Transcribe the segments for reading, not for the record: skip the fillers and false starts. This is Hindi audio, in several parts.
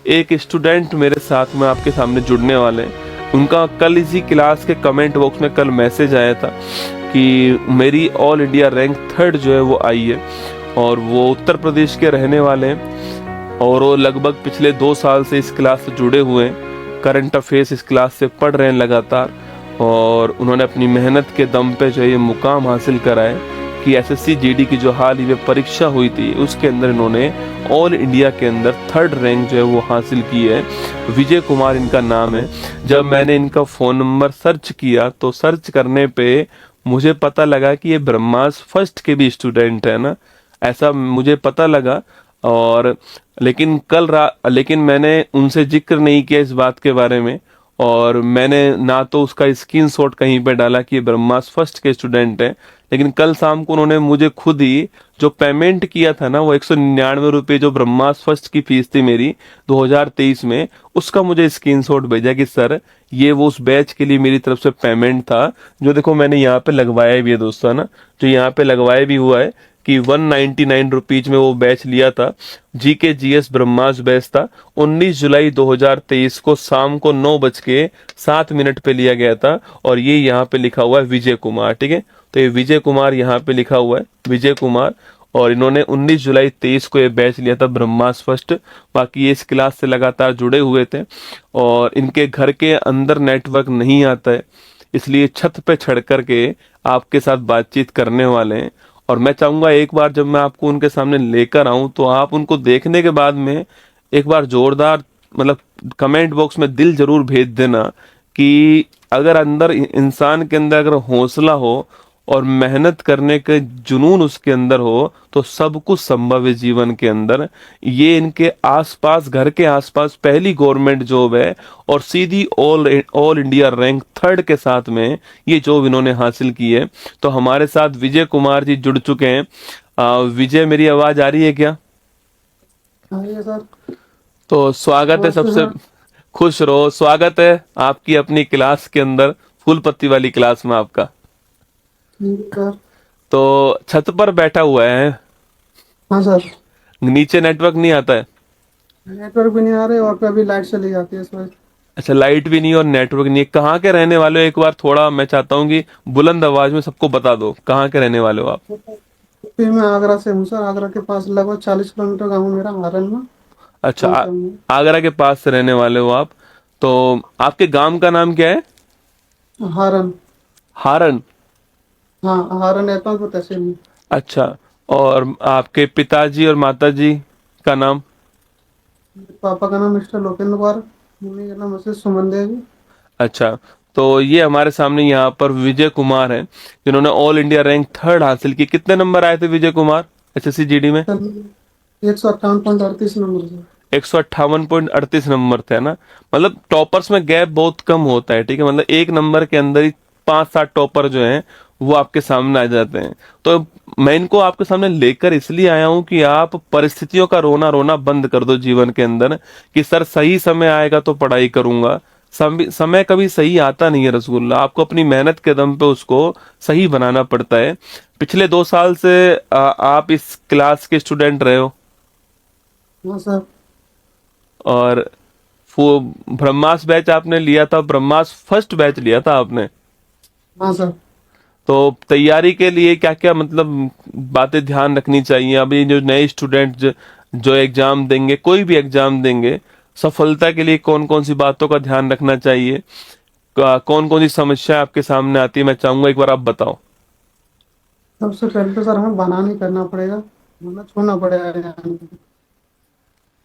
एक स्टूडेंट मेरे साथ में आपके सामने जुड़ने वाले हैं। उनका कल इसी क्लास के कमेंट बॉक्स में कल मैसेज आया था कि मेरी ऑल इंडिया रैंक थर्ड जो है वो आई है, और वो उत्तर प्रदेश के रहने वाले हैं और वो लगभग पिछले 2 साल से इस क्लास से जुड़े हुए हैं। करंट अफेयर्स इस क्लास से पढ़ रहे हैं लगातार, और उन्होंने अपनी मेहनत के दम पे जो है ये मुकाम हासिल करा है कि एसएससी जीडी की जो हाल ही में परीक्षा हुई थी उसके अंदर इन्होंने ऑल इंडिया के अंदर थर्ड रैंक जो है वो हासिल की है। विजय कुमार इनका नाम है। जब मैंने इनका फ़ोन नंबर सर्च किया तो सर्च करने पे मुझे पता लगा कि ये ब्रह्मास फर्स्ट के भी स्टूडेंट है ना, ऐसा मुझे पता लगा। और लेकिन मैंने उनसे जिक्र नहीं किया इस बात के बारे में, और मैंने ना तो उसका स्क्रीनशॉट कहीं पे डाला कि ये ब्रह्मास फर्स्ट के स्टूडेंट हैं। लेकिन कल शाम को उन्होंने मुझे खुद ही जो पेमेंट किया था ना, वो 199 रुपये जो ब्रह्मास फर्स्ट की फीस थी मेरी 2023 में, उसका मुझे स्क्रीनशॉट भेजा कि सर ये वो उस बैच के लिए मेरी तरफ से पेमेंट था। जो देखो मैंने यहाँ पे लगवाया भी है दोस्तों, है ना, जो यहाँ पे लगवाया भी हुआ है कि 199 रुपीज में वो बैच लिया था। जीके जीएस ब्रह्मास बैच था। 19 जुलाई 2023 को शाम को 9:07 पे लिया गया था, और ये यहाँ पे लिखा हुआ है विजय कुमार। ठीक है, तो ये विजय कुमार यहाँ पे लिखा हुआ है, विजय कुमार। और इन्होंने 19 जुलाई 23 को ये बैच लिया था ब्रह्मास फर्स्ट। बाकी ये इस क्लास से लगातार जुड़े हुए थे, और इनके घर के अंदर नेटवर्क नहीं आता है, इसलिए छत पे चढ़ करके आपके साथ बातचीत करने वाले हैं। और मैं चाहूंगा एक बार जब मैं आपको उनके सामने लेकर आऊं तो आप उनको देखने के बाद में एक बार जोरदार मतलब कमेंट बॉक्स में दिल जरूर भेज देना कि अगर अंदर इंसान के अंदर अगर हौसला हो और मेहनत करने के जुनून उसके अंदर हो तो सब कुछ संभव है जीवन के अंदर। ये इनके आसपास, घर के आसपास पहली गवर्नमेंट जॉब है, और सीधी all all India rank third के साथ में ये जॉब इन्होंने हासिल की है। तो हमारे साथ विजय कुमार जी जुड़ चुके हैं। विजय, मेरी आवाज आ रही है क्या? हाँ ये सर। तो स्वागत है नमस्ते सबसे। सर। खुश रहो, स्वागत है आपकी अपनी क्लास के अंदर, फूल पत्ती वाली क्लास में आपका। ठीक है सर। तो छत पर बैठा हुआ है, हाँ सर। नीचे नेटवर्क नहीं आता है? नेटवर्क भी नहीं आ रहे और कभी लाइट चली जाती है इस वजह अच्छा, लाइट भी नहीं और नेटवर्क नहीं है। कहाँ के रहने वाले हो? एक बार थोड़ा मैं चाहता हूँ कि बुलंद आवाज में सबको बता दो कहाँ के रहने वाले हो आप। से। फिर मैं आगरा से हूँ सर। आगरा के पास लगभग 40 किलोमीटर गाँव है मेरा, हारन में। अच्छा, गाँव से हूँ। आगरा के पास से रहने वाले हो आप। तो आपके गांव का नाम क्या है? हारन। हारन। हाँ, हारन एतमादपुर तहसील में। अच्छा, और आपके पिताजी और माताजी का नाम? मेरे पापा का नाम मिस्टर लोकेंद्र कुमार, मम्मी का नाम मिसेस सुमन देवी। अच्छा, तो ये हमारे सामने यहाँ पर विजय कुमार हैं जिन्होंने ऑल इंडिया रैंक थर्ड हासिल की। कितने नंबर आए थे विजय कुमार एसएससी जीडी में? सर 158.38 नंबर से। 158.38 नंबर थे ना। मतलब टॉपर्स में गैप बहुत कम होता है, ठीक है, मतलब एक नंबर के अंदर ही 5-7 टॉपर जो हैं वो आपके सामने आ जाते हैं। तो मैं इनको आपके सामने लेकर इसलिए आया हूं कि आप परिस्थितियों का रोना रोना बंद कर दो जीवन के अंदर, कि सर सही समय आएगा तो पढ़ाई करूंगा। समय कभी सही आता नहीं है रसगुल्ला, आपको अपनी मेहनत के दम पे उसको सही बनाना पड़ता है। पिछले 2 साल से आप इस क्लास के स्टूडेंट रहे हो, हाँ सर। और वो ब्रह्मास बैच आपने लिया था, ब्रह्मास फर्स्ट बैच लिया था आपने। हाँ सर। तो तैयारी के लिए क्या क्या मतलब बातें ध्यान रखनी चाहिए अभी जो नए स्टूडेंट जो एग्जाम देंगे, कोई भी एग्जाम देंगे, सफलता के लिए कौन कौन सी बातों का ध्यान रखना चाहिए? कौन कौन सी समस्या आपके सामने आती है, मैं चाहूंगा एक बार आप बताओ। सबसे पहले तो सर हमें बना नहीं करना पड़ेगा, मतलब छोड़ना पड़ेगा यहाँ।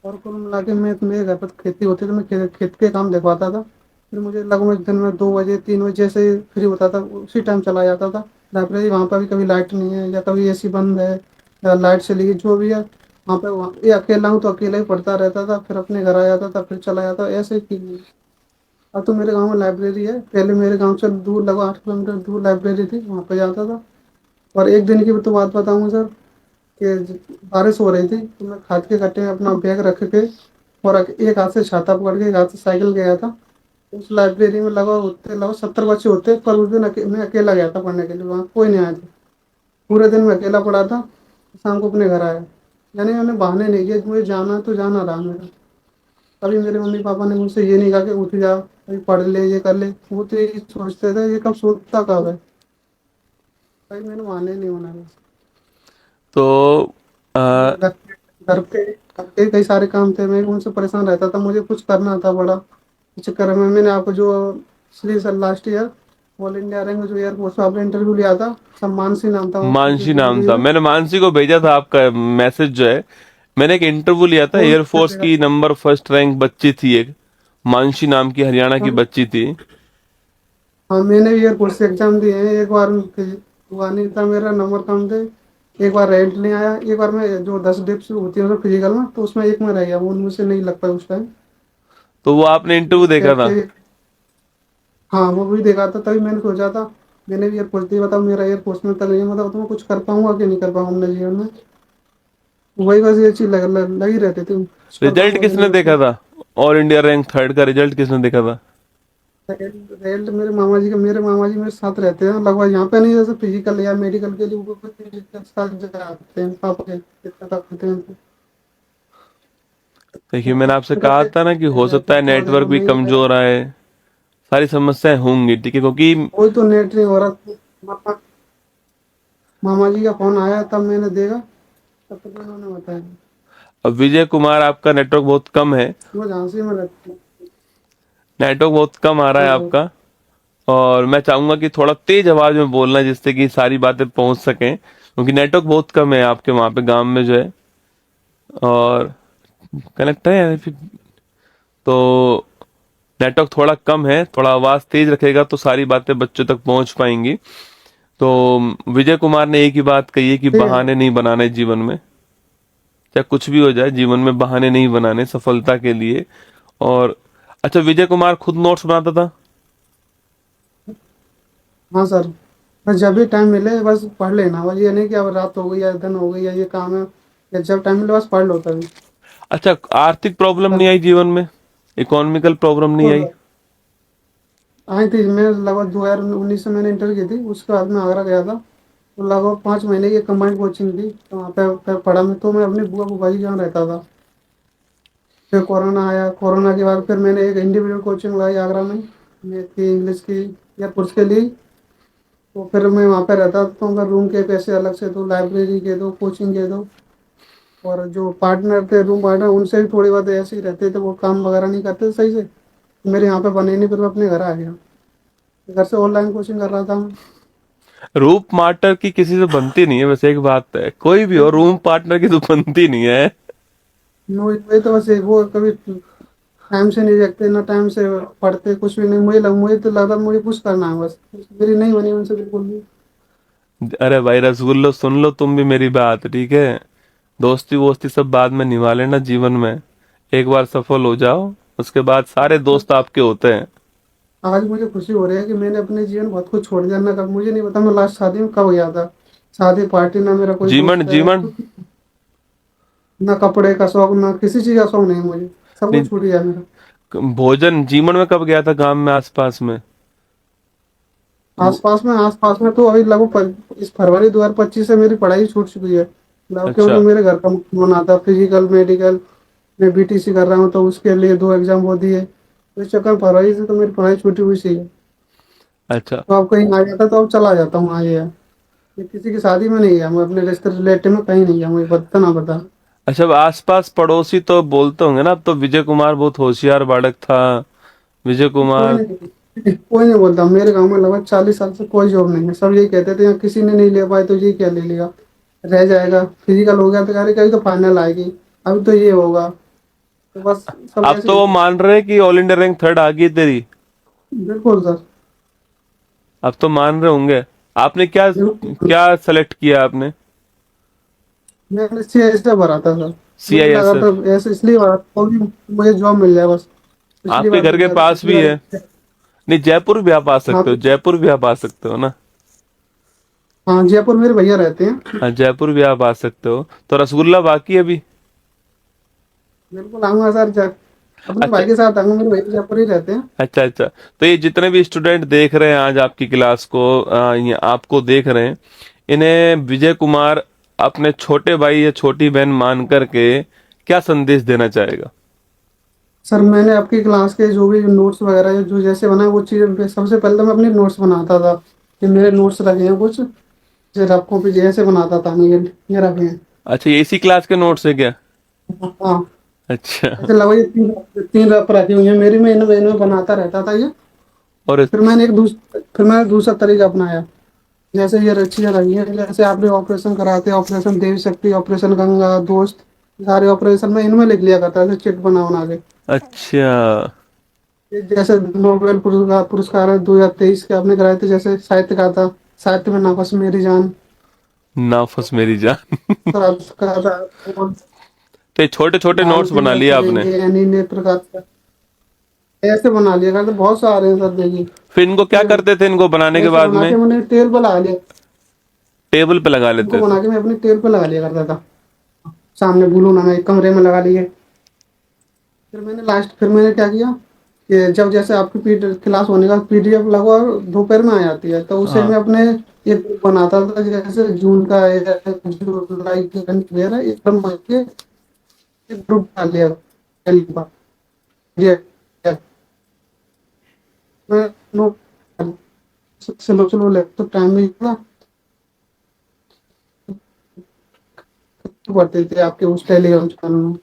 और कुल मिला के मैं मेरे घर पर खेती होती तो मैं खेत के काम देखवाता था। फिर मुझे लगभग दिन में 2 बजे 3 बजे से फ्री होता था, उसी टाइम चला जाता था लाइब्रेरी। वहाँ पर भी कभी लाइट नहीं है या कभी एसी बंद है या लाइट चली गई, जो भी है वहाँ पे ये अकेला हूँ तो अकेला ही पढ़ता रहता था। फिर अपने घर आ जाता था, फिर चला जाता, ऐसे ही की। अब तो मेरे गाँव में लाइब्रेरी है। पहले मेरे गाँव से दूर, लगभग 8 किलोमीटर दूर लाइब्रेरी थी, वहाँ पे जाता था। और एक दिन की तो बात बताऊँ सर, कि बारिश हो रही थी तो मैं खाद के कट्टे में अपना बैग रख के और एक हाथ से छाता पकड़ के एक हाथ से साइकिल गया था। उस लाइब्रेरी में लगभग 70 बच्चे होते, पर उस दिन मैं अकेला गया था पढ़ने के लिए, वहाँ कोई नहीं आया था। पूरे दिन मैं अकेला पढ़ा था, शाम को अपने घर आया। यानी मैंने बहाने नहीं किए, मुझे जाना है तो जाना रहा मेरा। कभी मेरे मम्मी पापा ने मुझसे ये नहीं कहा कि उठ जा, अभी पढ़ ले, ये कर ले। वो तो यही सोचते थे ये कब सोचता कब है। भाई मैंने माने नहीं होना बस। तो आ, मेरे घर के कई सारे काम थे, मैं उनसे परेशान रहता था, मुझे कुछ करना था बड़ा। इस चक्कर में मैंने आपको जो पिछले साल last year all India rank जो एयरफोर्स में आपने इंटरव्यू लिया था, सम्मानसी नाम था वो मानसी नाम दिल्ली था, में। मैंने मानसी को भेजा था आपका मैसेज जो है। मैंने एक इंटरव्यू लिया था, वो एयरफोर्स की नंबर फर्स्ट रैंक बच्ची थी एक, मानसी नाम की, हरियाणा की हाँ बच्ची थी। हाँ, मैंने भी एयरफोर्स से एग्जाम दिए हैं। एक बार हुआ नहीं था, मेरा नंबर कम थे। एक बार रैंक नहीं आया। एक बार मैं जो 10 डिप्स होती है फिजिकल में, तो उसमें एक में रह गया, वो मुझसे नहीं लग पाया उस टाइम। तो वो आपने इंटरव्यू देखा था? कहते हाँ, वो भी देखा था, तभी मैंने सोचा था। मैंने भी एयरफोर्स दिया, बताओ मेरा एयरफोर्स में तक नहीं है, मतलब तो मैं कुछ कर पाऊंगा कि नहीं कर पाऊंगा अपने जीवन में। वही बस ये चीज लगी रहती थी, कुछ कर रिजल्ट पाऊंगा कि किसने नहीं देखा उसमें। था? ऑल इंडिया रैंक थर्ड का रिजल्ट किसने देखा था? रिजल्ट मेरे मामा जी मेरे साथ रहते हैं लगभग, यहाँ पे नहीं, जैसे फिजिकल या मेडिकल के लिए वो फिजिकल साथ जाते हैं पापा के, इतना करते हैं तो। देखिए, मैंने आपसे कहा कहते था ना कि हो सकता है थोड़ा नेटवर्क देखो भी नहीं आया। कमजोर आए, सारी समस्याएं होंगी, ठीक है, क्योंकि कोई तो नेट नहीं हो रहा। मामा मामा जी का फोन आया तब मैंने देखा, तब तक उन्होंने बताया। अब विजय कुमार, आपका नेटवर्क बहुत कम है, वो झांसी में रहती है। नेटवर्क बहुत कम आ रहा है हाँ सर। आपका। और मैं चाहूंगा कि थोड़ा तेज आवाज में बोलना, जिससे कि सारी बातें पहुंच सकें, क्योंकि नेटवर्क बहुत कम है आपके वहां पे गांव में जो है। और कनेक्ट है फिर, तो नेटवर्क थोड़ा कम है, थोड़ा आवाज तेज रखेगा तो सारी बातें बच्चों तक पहुंच पाएंगी। तो विजय कुमार ने एक ही बात कही है कि ठीक है। बहाने नहीं बनाने जीवन में, चाहे कुछ भी हो जाए जीवन में, बहाने नहीं बनाने सफलता के लिए। और अच्छा, विजय कुमार खुद नोट्स बनाता था? हाँ सर, बस जब भी टाइम मिले बस पढ़ लेना, बस ये नहीं कि अब रात हो गई या दिन हो गई या ये काम है, या जब टाइम मिले बस पढ़ लो तभी। अच्छा, आर्थिक प्रॉब्लम नहीं बस आई जीवन में? इकोनॉमिकल प्रॉब्लम नहीं आई? आई थी, मैं लगभग 2019 से मैंने इंटर की थी, उसके बाद मैं आगरा गया था। तो लगभग 5 महीने की कंबाइंड कोचिंग थी, तो वहाँ पे पढ़ा मैं, तो मैं अपनी बुआ फूफा जी के यहाँ रहता था। फिर कोरोना आया, कोरोना के बाद फिर मैंने एक इंडिविजुअल कोचिंग लगाई आगरा में, मैथ की, इंग्लिश की, एयरफोर्स के लिए। तो फिर मैं वहाँ पे रहता था, तो मैं रूम के पैसे अलग से दो, लाइब्रेरी के दो, कोचिंग के दो। और जो पार्टनर थे, रूम पार्टनर, उनसे भी थोड़ी बात ऐसे ही रहते थे, वो काम वगैरह नहीं करते थे सही से। मेरे यहाँ पे बने नहीं, फिर मैं अपने घर आ गया। घर से ऑनलाइन कोचिंग कर रहा था मैं। रूप पार्टनर की किसी से बनती नहीं है, वैसे एक बात है, कोई भी हो, रूम पार्टनर की तो बनती नहीं है। वही तो बस वो कभी टाइम से नहीं देखते ना, टाइम से पढ़ते, कुछ भी नहीं। मुझे तो लगा मुझे कुछ करना है बस, मेरी नहीं बनी उनसे बिल्कुल भी। अरे भाई रसगुल्लो, सुन लो तुम भी मेरी बात, ठीक है? दोस्ती वोस्ती सब बाद में निभा लेना जीवन में, एक बार सफल हो जाओ, उसके बाद सारे दोस्त आपके होते हैं। आज मुझे खुशी हो रही है कि मैंने अपने जीवन में बहुत कुछ छोड़ दिया ना। कब मुझे नहीं पता मैं लास्ट शादी में कब गया था। शादी पार्टी ना मेरा कोई जीवन दोस्त है, जीवन ना कपड़े का शौक, ना किसी चीज का शौक नहीं मुझे। सब नहीं, कुछ छूट गया मेरा। भोजन जीवन में कब गया था गांव में आसपास में? वो- आसपास में तो अभी लगभग इस फरवरी 2025 से मेरी पढ़ाई छूट चुकी है, मतलब क्योंकि अच्छा। मेरे घर का फोन आता, फिजिकल मेडिकल मैं बीटीसी कर रहा हूँ, तो उसके लिए 2 एग्जाम वो दिए। तो इस चक्कर में फरवरी से तो मेरी पढ़ाई छूटी हुई सी है। अच्छा। तो अब कहीं आ जाता तो अब चला जाता हूँ, हाँ ये है। ये किसी की शादी में नहीं गया मैं, अपने रिश्ते रिलेटिव में कहीं नहीं गया, मुझे पता ना पता। अच्छा, अब आसपास पड़ोसी तो बोलते होंगे ना, अब तो विजय कुमार बहुत होशियार बालक था, विजय कुमार। कोई नहीं बोलता मेरे गांव में, लगभग 40 साल से कोई जॉब नहीं है। सब यही कहते थे यहाँ किसी ने नहीं ले पाए, तो ये क्या ले लिया, रह जाएगा। फिजिकल हो गया तो कह रहे कभी तो फाइनल आएगी, अभी तो ये होगा। तो बस सब अब ऐसे तो ही वो थे। मान रहे हैं कि ऑल इंडिया रैंक थर्ड आ गई तेरी? बिल्कुल सर। अब तो मान रहे होंगे। आपने क्या बिल्कुल। क्या सेलेक्ट किया आपने? मैंने सीएस से भरा था सर। सी मुझे आई एस लगा एफ था ऐसे इसलिए भरा था क्योंकि मुझे जॉब मिल जाए बस। पिछली आपके बार घर भी के गया था, पास पिछली भी बार है? भी। नहीं, जयपुर भी आप आ हाँ सकते हो, जयपुर भी आप आ सकते हो ना। हाँ, जयपुर मेरे भैया रहते हैं। हाँ, जयपुर भी आप आ सकते हो। तो रसगुल्ला बाकी है अभी? बिल्कुल आऊंगा सर, अपने अच्छा, भाई के साथ आऊंगा, मेरे भैया जयपुर ही रहते हैं। अच्छा, अच्छा। तो ये जितने भी स्टूडेंट देख रहे हैं आज आपकी क्लास को, ये आपको देख रहे हैं, इन्हें विजय कुमार अपने छोटे भाई या छोटी बहन मान करके क्या संदेश देना चाहेगा? सर मैंने आपकी क्लास के जो भी नोट्स वगैरह जो जैसे बनाए वो चीज़ सबसे पहले तो मैं अपने नोट्स बनाता था कि मेरे नोट्स रखे हैं कुछ, जैसे रफ कॉपी जैसे बनाता था मैं, ये रखे हैं। अच्छा, ये इसी क्लास के नोट्स है क्या? हाँ, अच्छा। ऐसे लगभग ये तीन रफ रखी हुई है मेरी, मैं इनमें बनाता रहता था ये। और फिर मैंने दूसरा तरीका अपनाया, जैसे ये चीजें रही है, जैसे आपने ऑपरेशन कराते, ऑपरेशन देवी शक्ति, ऑपरेशन गंगा, दोस्त, सारे ऑपरेशन में इनमें लिख लिया करता है चिट बना बना के। अच्छा, ये जैसे नोबेल पुरस्कार पुरस्कार 2023 के आपने कराए थे, जैसे साहित्य का था, साहित्य में नाफस मेरी जान, नाफस मेरी जान। का था, और तो ये छोटे छोटे नोट्स भारत बना लिए जैसे आपने? ये एनी नेत्र का था। ऐसे बना लिया करते, बहुत सारे हैं सर, देखिए। फिर इनको क्या करते थे, इनको बनाने के ऐसे बाद बना में? के मैंने टेबल पर लगा लिया, टेबल पे लगा इनको लेते थे? बना के मैं अपनी टेबल पर लगा लिया करता था, सामने बुलू ना, एक कमरे में लगा लिए। फिर मैंने क्या किया कि जब जैसे आपकी क्लास होने का पीडीएफ लगभग दोपहर में आ जाती है, तो उसे हाँ। मैं अपने ये ग्रुप बनाता था, जैसे जून का जुलाई के क्लियर है एकदम बन के एक ग्रुप डाल दिया PDF, मैं नोट स्लो स्लो ले तो टाइम नहीं था, पढ़ते थे आपके उस टेलीग्राम चैनल में।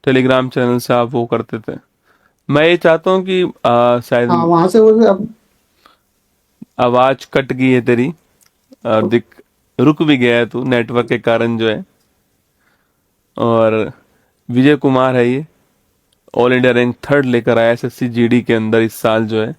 टेलीग्राम चैनल से आप वो करते थे? मैं ये चाहता हूँ कि हाँ, शायद वहां से वो अब आवाज कट गई है तेरी, और दिख रुक भी गया है तू नेटवर्क के कारण जो है। और विजय कुमार है ये, ऑल इंडिया रैंक थर्ड लेकर आया एसएससी जीडी के अंदर इस साल जो है।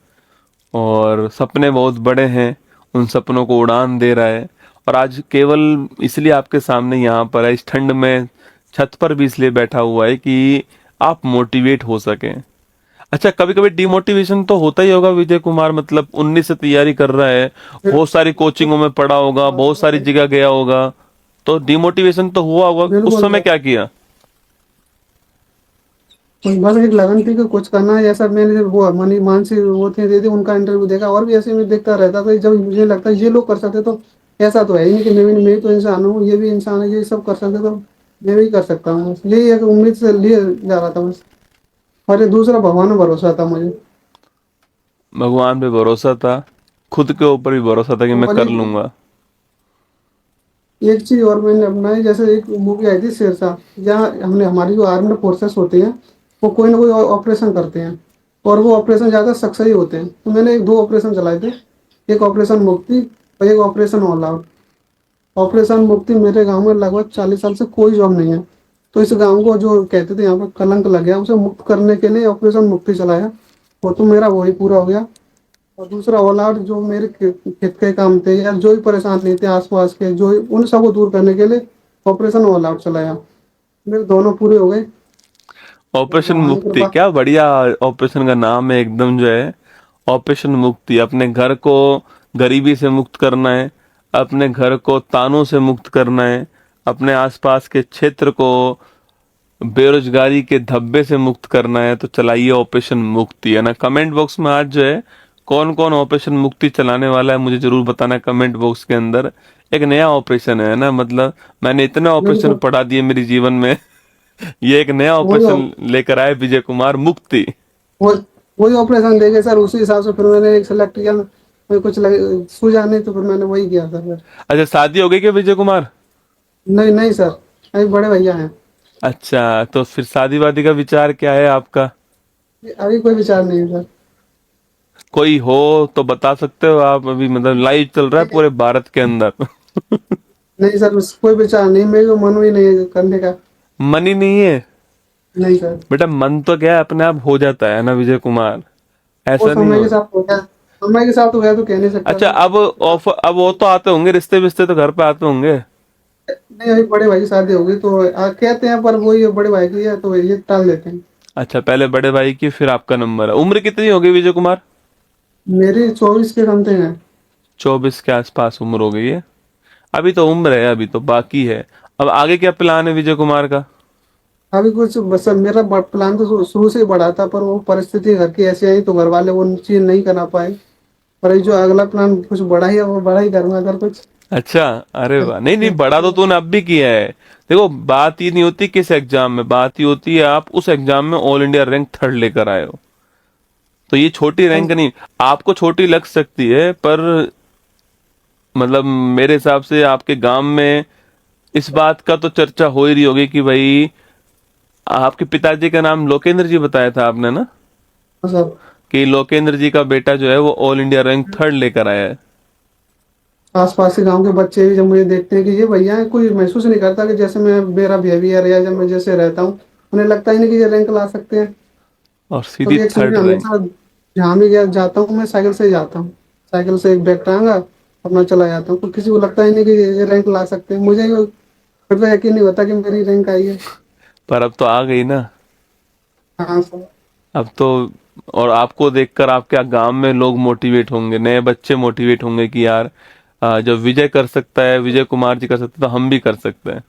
और सपने बहुत बड़े हैं, उन सपनों को उड़ान दे रहा है। और आज केवल इसलिए आपके सामने यहाँ पर है, इस ठंड में छत पर भी इसलिए बैठा हुआ है कि आप मोटिवेट हो सकें। अच्छा, कभी कभी डिमोटिवेशन तो होता ही होगा विजय कुमार, मतलब 19 से तैयारी कर रहा है, बहुत सारी कोचिंगों में पढ़ा होगा, बहुत सारी जगह गया होगा, तो डिमोटिवेशन तो हुआ होगा। उस बिल्कुल समय क्या किया? बस एक लगन थी कि कुछ करना है, जैसा मैंने जब वो मनी मानसी वो थे दे दी, उनका इंटरव्यू देखा, और भी ऐसे में देखता रहता था, जब मुझे लगता है ये लोग कर सकते तो ऐसा तो है ही नहीं कि मैं तो इंसान हूँ, ये भी इंसान है, ये सब कर सकते तो मैं भी कर सकता हूँ, बस यही एक उम्मीद से लिए जा रहा था बस। और ये दूसरा भगवान में भरोसा था मुझे। भगवान पे भरोसा था, खुद के ऊपर भी भरोसा था कि मैं और कर लूंगा। एक चीज और मैंने अपनाई, जैसे एक मूवी आई थी शेरशाह, जहाँ हमने हमारी जो आर्म्ड फोर्सेस होती हैं वो कोई ना कोई ऑपरेशन करते हैं, और वो ऑपरेशन ज़्यादा सक्सेस ही होते हैं, तो मैंने एक दो ऑपरेशन चलाए थे, एक ऑपरेशन मुक्ति और एक ऑपरेशन ऑल आउट। ऑपरेशन मुक्ति मेरे गांव में लगभग 40 साल से कोई जॉब नहीं है, तो इस गांव को जो कहते थे यहाँ पर कलंक लग गया, उसे मुक्त करने के लिए ऑपरेशन मुक्ति चलाया, वो तो मेरा वही पूरा हो गया। और दूसरा ऑल आउट, जो मेरे खेत के काम थे या जो भी परेशान थे आसपास के, जो उन सबको दूर करने के लिए ऑपरेशन ऑल आउट चलाया, मेरे दोनों पूरे हो गए, ऑपरेशन भगवान की मुक्ति, कृपा। क्या बढ़िया ऑपरेशन का नाम है एकदम जो है। ऑपरेशन मुक्ति, अपने घर को गरीबी से मुक्त करना है, अपने घर को तानों से मुक्त करना है, अपने आसपास के क्षेत्र को बेरोजगारी के धब्बे से मुक्त करना है, तो चलाइए ऑपरेशन मुक्ति, है ना। कमेंट बॉक्स में आज जो है कौन कौन ऑपरेशन मुक्ति चलाने वाला है मुझे जरूर बताना है कमेंट बॉक्स के अंदर। एक नया ऑपरेशन है ना, मतलब मैंने इतने ऑपरेशन बिल्कुल, पढ़ा दिए मेरे जीवन में। ये एक नया वही ऑपरेशन लेकर आए विजय कुमार, मुक्ति। वही वही ऑपरेशन देखे सर, उसी हिसाब से फिर मैंने एक सेलेक्ट किया, मैं कुछ लगे सूझा नहीं, तो फिर मैंने वही किया सर फिर। अच्छा, शादी हो गई क्या विजय कुमार? नहीं नहीं सर, अभी बड़े भैया हैं, अच्छा, तो फिर शादी वादी का विचार क्या है आपका? अभी कोई विचार नहीं है सर। कोई हो तो बता सकते हो आप, अभी मतलब लाइव चल रहा है पूरे भारत के अंदर। नहीं सर, कोई विचार नहीं, मेरे को मन ही नहीं है करने का। मन ही नहीं है? नहीं सर, बेटा, मन तो क्या है, अपने आप हो जाता है ना विजय कुमार, वो ऐसा नहीं समय हो। के साथ हो गया, समय के साथ हो गया तो कह नहीं सकता अच्छा, सर। अब ऑफर, अब वो तो आते होंगे, रिश्ते विश्ते तो घर पे आते होंगे। नहीं, अभी बड़े भाई की शादी होगी तो कहते हैं, पर वही बड़े भाई की है तो ये टाल देते हैं। अच्छा, पहले बड़े भाई की फिर आपका नंबर है। उम्र कितनी होगी विजय कुमार? मेरी 24 के समथिंग है। 24 के आसपास उम्र हो गई है। अभी तो उम्र है, अभी तो बाकी है। अब आगे क्या प्लान है विजय कुमार का? अभी कुछ बस मेरा प्लान तो शुरू से ही बड़ा था, पर वो परिस्थिति घर की ऐसी आई तो घर वाले वो चीज नहीं करा पाए, पर ये जो अगला प्लान कुछ बड़ा ही है, वो बड़ा ही करूंगा अगर कुछ। अच्छा। अरे वाह, नहीं नहीं, बड़ा तो तूने अब भी किया है। देखो, बात ये नहीं होती किस एग्जाम में, बात ये होती है आप उस एग्जाम में ऑल इंडिया रैंक थर्ड लेकर आए हो। तो ये छोटी रैंक नहीं, आपको छोटी लग सकती है पर मतलब मेरे हिसाब से आपके गांव में इस बात का तो चर्चा हो ही रही होगी कि भाई आपके पिताजी का नाम लोकेंद्र जी बताया था आपने ना, सर कि लोकेंद्र जी का बेटा जो है वो ऑल इंडिया रैंक थर्ड लेकर आया है। आसपास के गांव के बच्चे भी जब मुझे देखते हैं कि ये भैया है, कोई महसूस नहीं करता कि जैसे मैं मेरा बिहेवियर या जब मैं जैसे रहता हूँ, उन्हें लगता ही नहीं कि ये रैंक ला सकते हैं। और तो सीधी ये चीज मैं थर्ड रैंक। हमेशा जहाँ भी गया जाता हूँ, मैं साइकिल से ही जाता हूँ। साइकिल से एक बैग टांगा, अपना चला जाता हूँ, तो किसी को लगता ही नहीं कि ये रैंक ला सकते हैं। मुझे फिर तो यकीन नहीं होता कि मेरी रैंक आई है। पर अब तो आ गई ना। हाँ सर। अब तो, और आपको देखकर आपके गांव में लोग मोटिवेट होंगे, नए बच्चे मोटिवेट होंगे कि यार जब विजय कर सकता है, विजय कुमार जी कर सकते हैं, तो हम भी कर सकते हैं।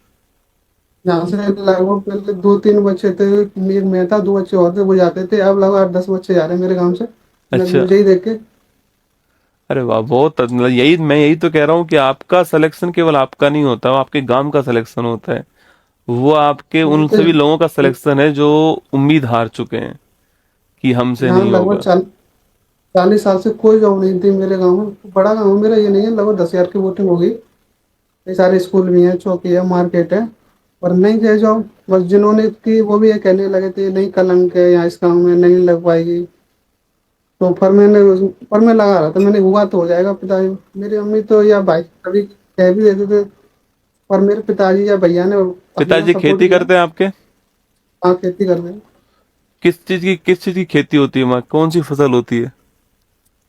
यहाँ से लगभग पहले 2-3 बच्चे थे, एक मैं था, 2 बच्चे और थे, वो जाते थे। अब लगभग 8-10 बच्चे जा रहे हैं मेरे गांव से, अच्छा। मुझे ही देख के। अरे वाह, बहुत मतलब यही मैं यही तो कह रहा हूँ कि आपका सिलेक्शन केवल आपका नहीं होता, वो आपके गांव का सिलेक्शन होता है। वो आपके वही उन तो। सभी लोगों का सिलेक्शन है जो उम्मीद हार चुके हैं कि हमसे यहाँ नहीं लगभग होगा। 40 साल से कोई जॉब नहीं थी मेरे गांव में। बड़ा गांव मेरा ये नहीं है, लगभग 10,000 की वोटिंग होगी। कई सारे स्कूल भी हैं, चौकी है, मार्केट है, पर नहीं थे जॉब। बस जिन्होंने की वो भी ये कहने लगे थे नहीं कलंक है यहाँ, इस गाँव में नहीं लग पाएगी। तो पर मैं लगा रहा था, मैंने हुआ तो हो जाएगा। पिताजी मेरी अम्मी तो या भाई कभी कह भी देते थे, पर मेरे पिताजी या भैया ने अपना पिताजी सपोर्ट खेती किया। करते हैं आपके? हाँ, खेती करते हैं। किस चीज की खेती होती है वहाँ, कौन सी फसल होती है?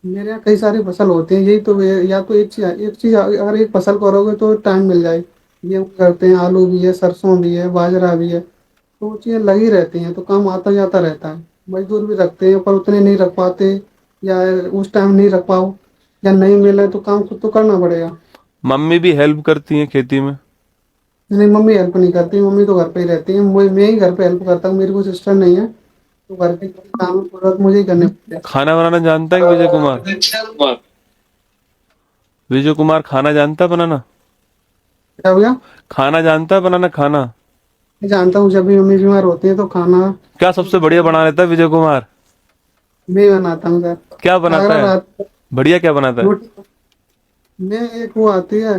मेरे यहाँ कई सारी फसल होती हैं, यही तो या तो एक चीज अगर एक फसल करोगे तो टाइम मिल जाए। ये करते हैं, आलू भी है, सरसों भी है, बाजरा भी है, तो वो चीजें लगी रहती हैं, तो काम आता जाता रहता है। मजदूर भी रखते हैं पर उतने नहीं रख पाते, या उस टाइम नहीं रख पाओ, या नहीं मिले तो काम खुद तो करना पड़ेगा। मम्मी भी हेल्प करती हैं खेती में? नहीं, मम्मी हेल्प नहीं करती, मम्मी तो घर पे ही रहती है। मैं ही घर पे हेल्प करता हूँ, मेरी कोई सिस्टर नहीं है, तो घर के काम है, पूरा मुझे ही करने पड़ते खाना बनाना जानता है विजय कुमार? हैं। विजय कुमार खाना जानता है बनाना? क्या हो गया? खाना जानता है बनाना, खाना? मैं जानता हूँ, जब भी मम्मी बीमार होती है तो खाना क्या सबसे बढ़िया बना लेता है विजय कुमार? मैं बनाता हूँ सर। क्या बनाता अगर है? रात को बढ़िया क्या बनाता है? रोटी, मैं एक वो आती है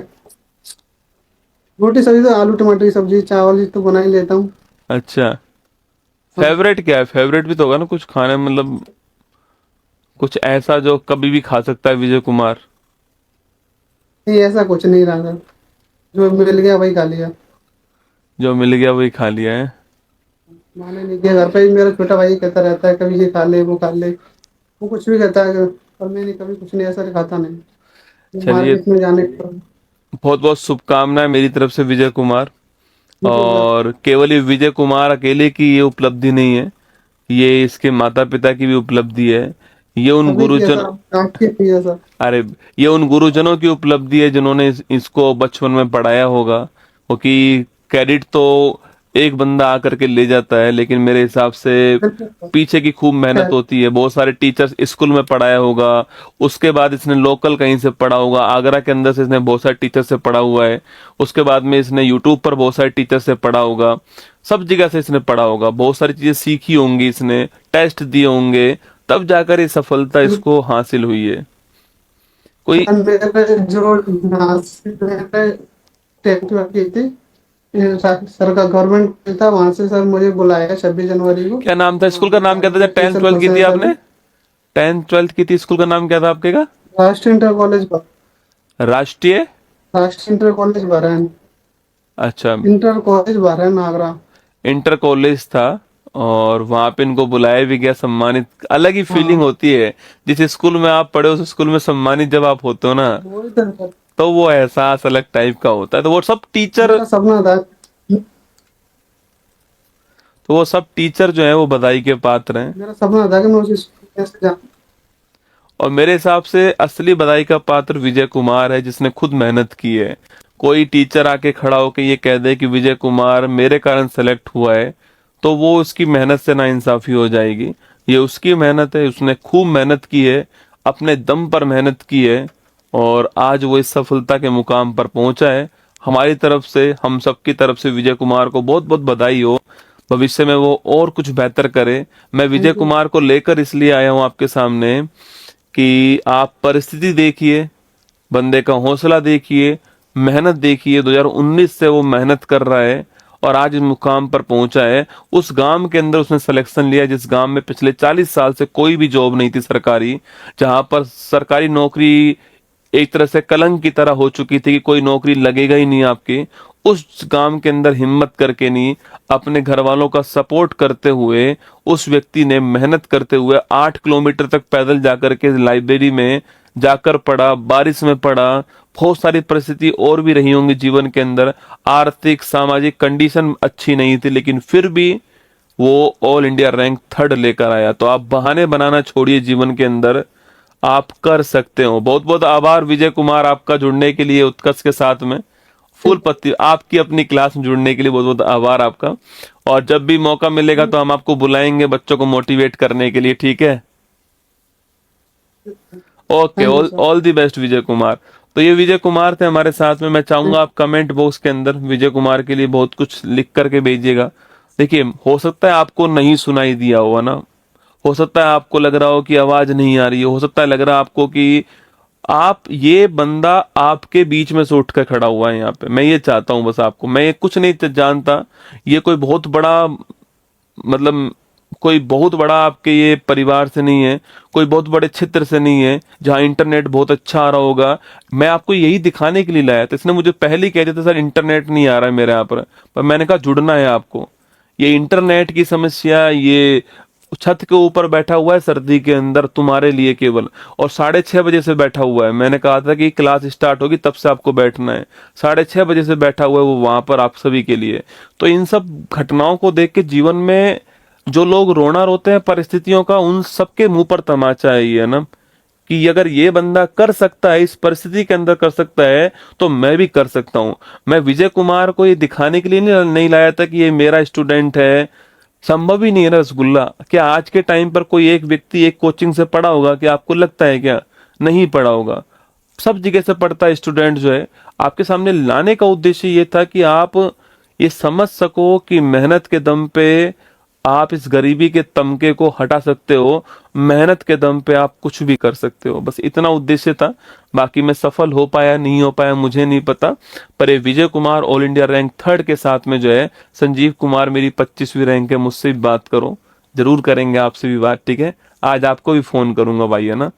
रोटी सब्जी, तो आलू टमाटर की सब्जी, चावल ये तो बना ही लेता हूँ। अच्छा। हाँ, फेवरेट क्या है? फेवरेट भी तो होगा ना कुछ खाने में, मतलब कुछ ऐसा जो कभी भी खा सकता है विजय कुमार। नहीं ऐसा कुछ नहीं रहा सर, जो मिल गया वही खा लिया। जो मिल गया वही खा लिया है। मैंने नहीं किया। घर पे ही मेरा छोटा भाई कहता रहता है कभी ये खा ले वो खा ले, वो कुछ भी कहता है, पर मैं नहीं, कभी कुछ नहीं ऐसा खाता नहीं चलिए, मार्केट में जाने का। बहुत बहुत शुभकामनाएं मेरी तरफ से विजय कुमार। ठीक है सर। और केवल ये विजय कुमार अकेले की ये उपलब्धि नहीं है, ये इसके माता पिता की भी उपलब्धि है। ये उन सभी की है गुरुजन सर, आपकी भी है सर। अरे, ये उन गुरुजनों की उपलब्धि है जिन्होंने इसको बचपन में पढ़ाया होगा। क्योंकि क्रेडिट तो एक बंदा आकर के ले जाता है, लेकिन मेरे हिसाब से बिल्कुल पीछे की खूब मेहनत सर। होती है। बहुत सारे टीचर्स स्कूल में पढ़ाया होगा, उसके बाद इसने लोकल कहीं से पढ़ा होगा, आगरा के अंदर से इसने बहुत सारे टीचर से पढ़ा हुआ है, उसके बाद में इसने यूट्यूब पर बहुत सारे टीचर से पढ़ा होगा, सब जगह से इसने पढ़ा होगा, बहुत सारी चीजें सीखी होंगी, इसने टेस्ट दिए होंगे, तब जाकर ये सफलता इसको हासिल हुई है। कोई सर मेरे जो नासिक मैंने 10th की थी, ये सर का गवर्नमेंट था, वहां से सर मुझे बुलाया 26 जनवरी को। क्या नाम था वहाँ स्कूल का, पे नाम क्या था जब टेंथ एडमिशन ट्वेल्थ की थी प्रोसेस आपने? अभी। 10th 12th की थी, स्कूल का नाम क्या था आपके का? राष्ट्रीय इंटर कॉलेज, राष्ट्रीय। राष्ट्रीय इंटर कॉलेज बहराइन, अच्छा। Inter college Bahrain Agra. Inter college था, और वहां पे इनको बुलाया भी गया, सम्मानित। अलग ही फीलिंग हाँ, होती है जिस स्कूल में आप पढ़े उस स्कूल में सम्मानित जब आप होते हो ना, वही तो सर, तो वो एहसास अलग टाइप का होता है। मेरा सपना था। तो वो सब टीचर जो है वो बधाई के पात्र हैं। मेरा सपना था कि मैं उस स्कूल में से जाऊं। और मेरे हिसाब से असली बधाई का पात्र विजय कुमार है, जिसने खुद मेहनत की है। कोई टीचर आके खड़ा होके ये कह दे कि विजय कुमार मेरे कारण सेलेक्ट हुआ है, तो वो उसकी मेहनत से नाइंसाफी हो जाएगी। ये उसकी मेहनत है, उसने खूब मेहनत की है, अपने दम पर मेहनत की है, और आज वो इस सफलता के मुकाम पर पहुंचा है। हमारी तरफ से, हम सबकी तरफ से विजय कुमार को बहुत बहुत बधाई हो। भविष्य में वो और कुछ बेहतर करे। मैं विजय थैंक यू। कुमार को लेकर इसलिए आया हूं आपके सामने कि आप परिस्थिति देखिए, बंदे का हौसला देखिए, मेहनत देखिए। 2019 से वो मेहनत कर रहा है और आज इस मुकाम पर पहुंचा है। उस गांव के अंदर उसने सिलेक्शन लिया जिस गांव में पिछले 40 साल से कोई भी जॉब नहीं थी सरकारी, जहां पर सरकारी नौकरी एक तरह से कलंक की तरह हो चुकी थी कि कोई नौकरी लगेगा ही नहीं आपकी। उस गांव के अंदर हिम्मत करके नहीं, अपने घर वालों का सपोर्ट करते हुए उस व्यक्ति ने मेहनत करते हुए 8 किलोमीटर तक पैदल जाकर के लाइब्रेरी में जाकर पढ़ा, बारिश में पढ़ा। बहुत सारी परिस्थिति और भी रही होंगी जीवन के अंदर, आर्थिक सामाजिक कंडीशन अच्छी नहीं थी, लेकिन फिर भी वो ऑल इंडिया रैंक 3rd लेकर आया। तो आप बहाने बनाना छोड़िए, जीवन के अंदर आप कर सकते हो। बहुत बहुत आभार विजय कुमार आपका जुड़ने के लिए उत्कर्ष के साथ में। फूल पत्ती आपकी अपनी क्लास में जुड़ने के लिए बहुत बहुत आभार आपका। और जब भी मौका मिलेगा तो हम आपको बुलाएंगे बच्चों को मोटिवेट करने के लिए, ठीक है? Okay, thank you all sir. All the best Vijay Kumar. तो ये विजय कुमार थे हमारे साथ में। मैं चाहूंगा आप कमेंट बॉक्स के अंदर विजय कुमार के लिए बहुत कुछ लिख करके भेजिएगा। देखिए, हो सकता है आपको नहीं सुनाई दिया होगा ना, हो सकता है आपको लग रहा हो कि आवाज नहीं आ रही हो सकता है लग रहा है आपको कि आप, ये बंदा आपके बीच में से उठ कर खड़ा हुआ है यहाँ पे। मैं ये चाहता हूँ बस आपको, मैं ये कुछ नहीं जानता, ये कोई बहुत बड़ा, मतलब कोई बहुत बड़ा आपके ये परिवार से नहीं है, कोई बहुत बड़े क्षेत्र से नहीं है जहाँ इंटरनेट बहुत अच्छा आ रहा होगा। मैं आपको यही दिखाने के लिए लाया था। इसने मुझे पहले ही कह दिया था सर इंटरनेट नहीं आ रहा है मेरे यहाँ पर मैंने कहा जुड़ना है आपको। ये इंटरनेट की समस्या, ये छत के ऊपर बैठा हुआ है सर्दी के अंदर तुम्हारे लिए केवल, और 6:30 बजे से बैठा हुआ है। मैंने कहा था कि क्लास स्टार्ट होगी तब से आपको बैठना है, 6:30 बजे से बैठा हुआ है वो वहां पर आप सभी के लिए। तो इन सब घटनाओं को देख के जीवन में जो लोग रोना रोते हैं परिस्थितियों का, उन सबके मुंह पर तमाचा है ये ना, कि अगर ये बंदा कर सकता है, इस परिस्थिति के अंदर कर सकता है, तो मैं भी कर सकता हूं। मैं विजय कुमार को ये दिखाने के लिए नहीं लाया था कि ये मेरा स्टूडेंट है। संभव ही नहीं है ना रसगुल्ला। क्या आज के टाइम पर कोई एक व्यक्ति एक कोचिंग से पढ़ा होगा? क्या आपको लगता है? क्या नहीं पढ़ा होगा? सब जगह से पढ़ता है स्टूडेंट जो है। आपके सामने लाने का उद्देश्य ये था कि आप ये समझ सको कि मेहनत के दम पे आप इस गरीबी के तमके को हटा सकते हो, मेहनत के दम पे आप कुछ भी कर सकते हो। बस इतना उद्देश्य था। बाकी मैं सफल हो पाया नहीं हो पाया मुझे नहीं पता, पर ये Vijay Kumar all India rank 3rd के साथ में जो है संजीव कुमार मेरी 25वीं रैंक है, मुझसे भी बात करो, जरूर करेंगे आपसे भी बात, ठीक है? आज आपको भी फोन करूंगा भाई, है ना?